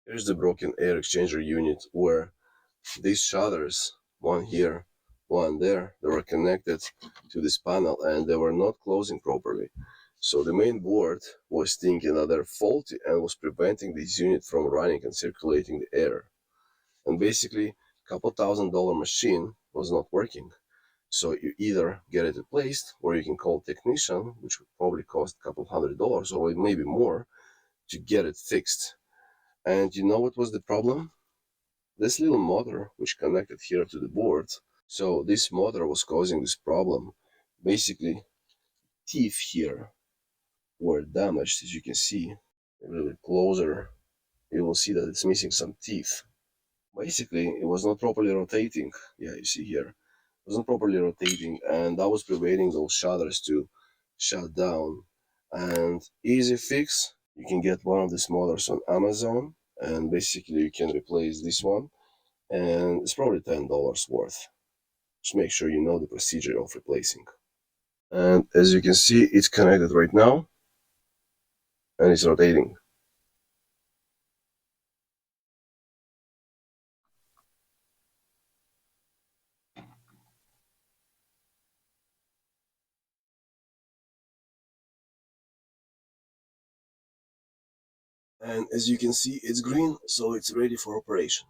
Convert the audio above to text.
Here's the broken air exchanger unit where these shutters, one here, one there, they were connected to this panel and they were not closing properly. So the main board was thinking that they're faulty and was preventing this unit from running and circulating the air. And basically, couple $1,000 machine was not working. So you either get it replaced or you can call a technician, which would probably cost a couple $100 or maybe more to get it fixed. And you know what was the problem? This little motor which connected here to the board. So this motor was causing this problem. Basically, teeth here were damaged, as you can see. A little bit closer, you will see that it's missing some teeth. Basically, it was not properly rotating. Yeah, you see here. It wasn't properly rotating, and that was preventing those shutters to shut down. And easy fix, you can get one of these motors on Amazon, and basically you can replace this one, and it's probably $10 worth. Just make sure you know the procedure of replacing. And as you can see, it's connected right now, and it's rotating. And as you can see, it's green, so it's ready for operation.